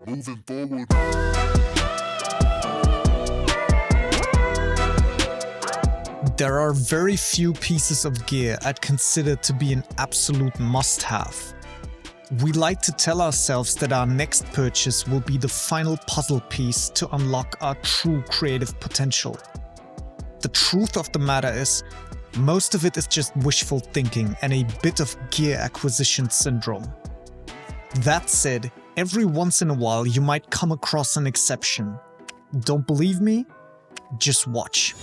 Moving forward. There are very few pieces of gear I'd consider to be an absolute must-have. We like to tell ourselves that our next purchase will be the final puzzle piece to unlock our true creative potential. The truth of the matter is, most of it is just wishful thinking and a bit of gear acquisition syndrome. That said, every once in a while you might come across an exception. Don't believe me? Just watch.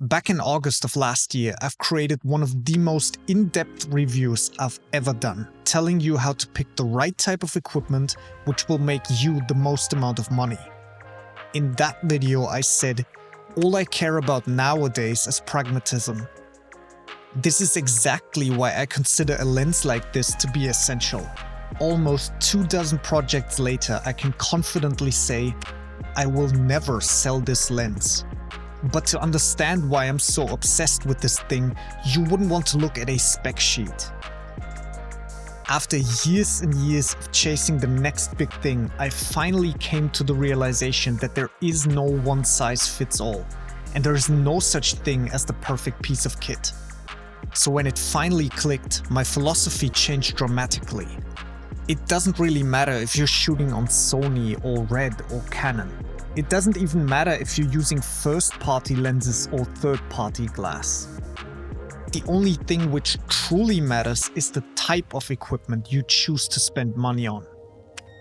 Back in August of last year, I've created one of the most in-depth reviews I've ever done, telling you how to pick the right type of equipment which will make you the most amount of money. In that video I said, all I care about nowadays is pragmatism. This is exactly why I consider a lens like this to be essential. Almost 24 projects later, I can confidently say, I will never sell this lens. But to understand why I'm so obsessed with this thing, you wouldn't want to look at a spec sheet. After years and years of chasing the next big thing, I finally came to the realization that there is no one size fits all, and there is no such thing as the perfect piece of kit. So when it finally clicked, my philosophy changed dramatically. It doesn't really matter if you're shooting on Sony or Red or Canon. It doesn't even matter if you're using first-party lenses or third-party glass. The only thing which truly matters is the type of equipment you choose to spend money on.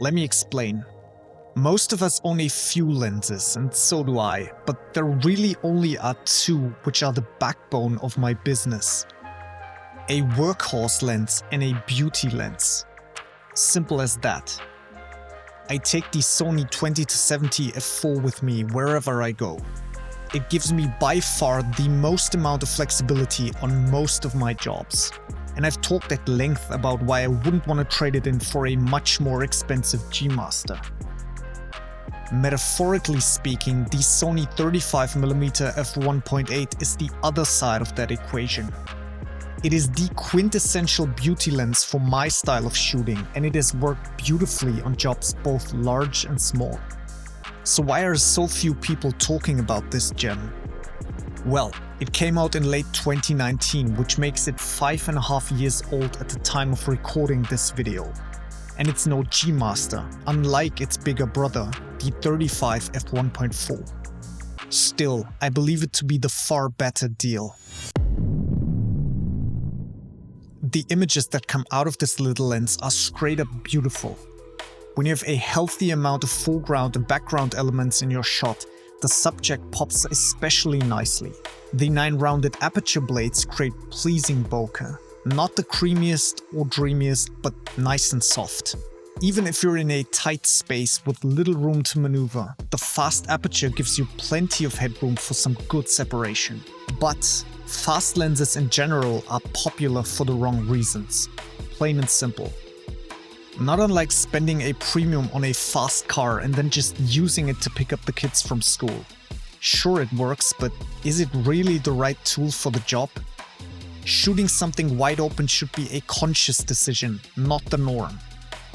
Let me explain. Most of us own a few lenses, and so do I, but there really only are two which are the backbone of my business. A workhorse lens and a beauty lens. Simple as that. I take the Sony 20-70 f4 with me wherever I go. It gives me by far the most amount of flexibility on most of my jobs. And I've talked at length about why I wouldn't want to trade it in for a much more expensive G-Master. Metaphorically speaking, the Sony 35mm f1.8 is the other side of that equation. It is the quintessential beauty lens for my style of shooting, and it has worked beautifully on jobs both large and small. So why are so few people talking about this gem? Well, it came out in late 2019, which makes it 5.5 years old at the time of recording this video. And it's no G-Master, unlike its bigger brother, the 35 f1.4. Still, I believe it to be the far better deal. The images that come out of this little lens are straight up beautiful. When you have a healthy amount of foreground and background elements in your shot, the subject pops especially nicely. The 9 rounded aperture blades create pleasing bokeh. Not the creamiest or dreamiest, but nice and soft. Even if you're in a tight space with little room to maneuver, the fast aperture gives you plenty of headroom for some good separation. But fast lenses in general are popular for the wrong reasons. Plain and simple. Not unlike spending a premium on a fast car and then just using it to pick up the kids from school. Sure, it works, but is it really the right tool for the job? Shooting something wide open should be a conscious decision, not the norm.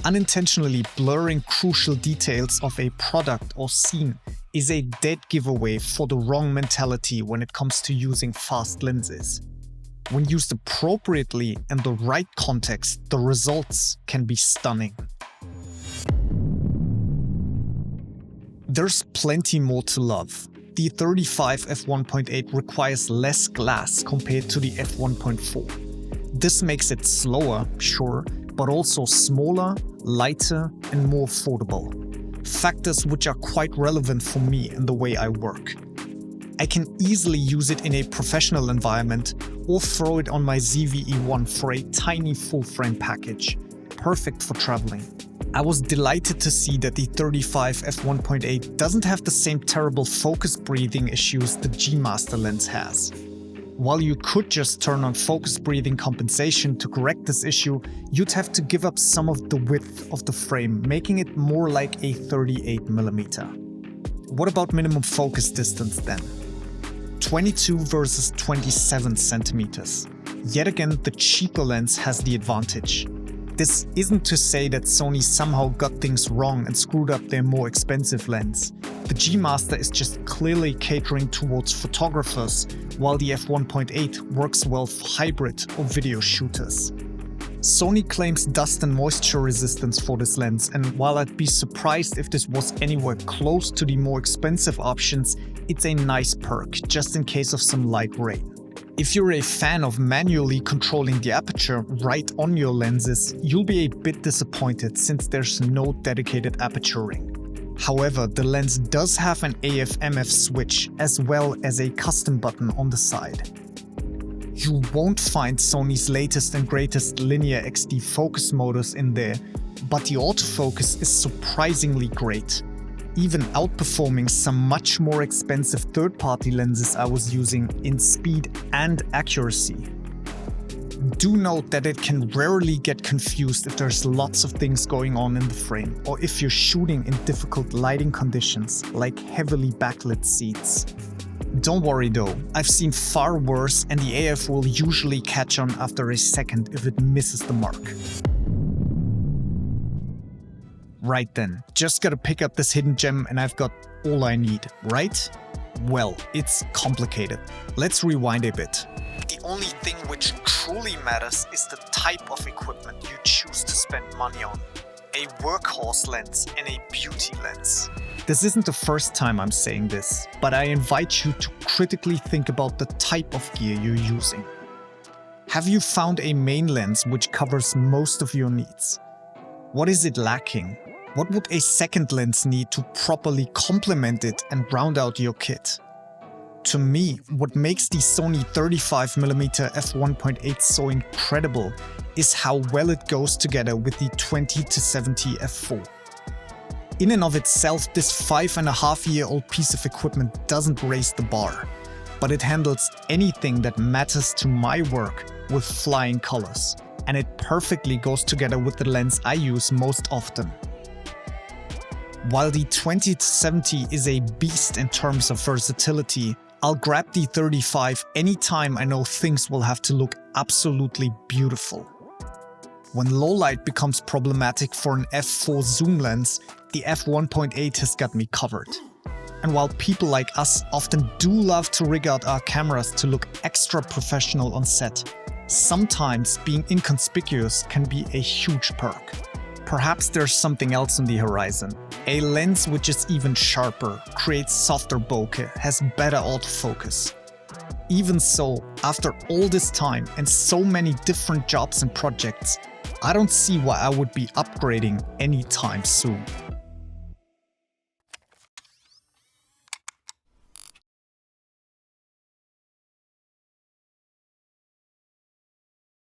Unintentionally blurring crucial details of a product or scene is a dead giveaway for the wrong mentality when it comes to using fast lenses. When used appropriately in the right context, the results can be stunning. There's plenty more to love. The 35 f1.8 requires less glass compared to the f1.4. This makes it slower, sure, but also smaller, lighter, and more affordable. Factors which are quite relevant for me in the way I work. I can easily use it in a professional environment or throw it on my ZV-E1 for a tiny full-frame package, perfect for traveling. I was delighted to see that the 35 f1.8 doesn't have the same terrible focus breathing issues the G-Master lens has. While you could just turn on focus breathing compensation to correct this issue, you'd have to give up some of the width of the frame, making it more like a 38mm. What about minimum focus distance then? 22 versus 27 centimeters. Yet again, the cheaper lens has the advantage. This isn't to say that Sony somehow got things wrong and screwed up their more expensive lens. The G Master is just clearly catering towards photographers, while the f1.8 works well for hybrid or video shooters. Sony claims dust and moisture resistance for this lens, and while I'd be surprised if this was anywhere close to the more expensive options, it's a nice perk, just in case of some light rain. If you're a fan of manually controlling the aperture right on your lenses, you'll be a bit disappointed since there's no dedicated aperture ring. However, the lens does have an AF/MF switch as well as a custom button on the side. You won't find Sony's latest and greatest linear XD focus modus in there, but the autofocus is surprisingly great, even outperforming some much more expensive third-party lenses I was using in speed and accuracy. Do note that it can rarely get confused if there's lots of things going on in the frame, or if you're shooting in difficult lighting conditions, like heavily backlit seats. Don't worry though, I've seen far worse, and the AF will usually catch on after a second if it misses the mark. Right then, just gotta pick up this hidden gem and I've got all I need, right? Well, it's complicated. Let's rewind a bit. The only thing which truly matters is the type of equipment you choose to spend money on. A workhorse lens and a beauty lens. This isn't the first time I'm saying this, but I invite you to critically think about the type of gear you're using. Have you found a main lens which covers most of your needs? What is it lacking? What would a second lens need to properly complement it and round out your kit? To me, what makes the Sony 35mm f1.8 so incredible is how well it goes together with the 20-70 f4. In and of itself, this 5.5-year-old piece of equipment doesn't raise the bar, but it handles anything that matters to my work with flying colors, and it perfectly goes together with the lens I use most often. While the 20-70 is a beast in terms of versatility, I'll grab the 35 anytime I know things will have to look absolutely beautiful. When low light becomes problematic for an f4 zoom lens, the f1.8 has got me covered. And while people like us often do love to rig out our cameras to look extra professional on set, sometimes being inconspicuous can be a huge perk. Perhaps there's something else on the horizon. A lens which is even sharper, creates softer bokeh, has better autofocus. Even so, after all this time and so many different jobs and projects, I don't see why I would be upgrading anytime soon.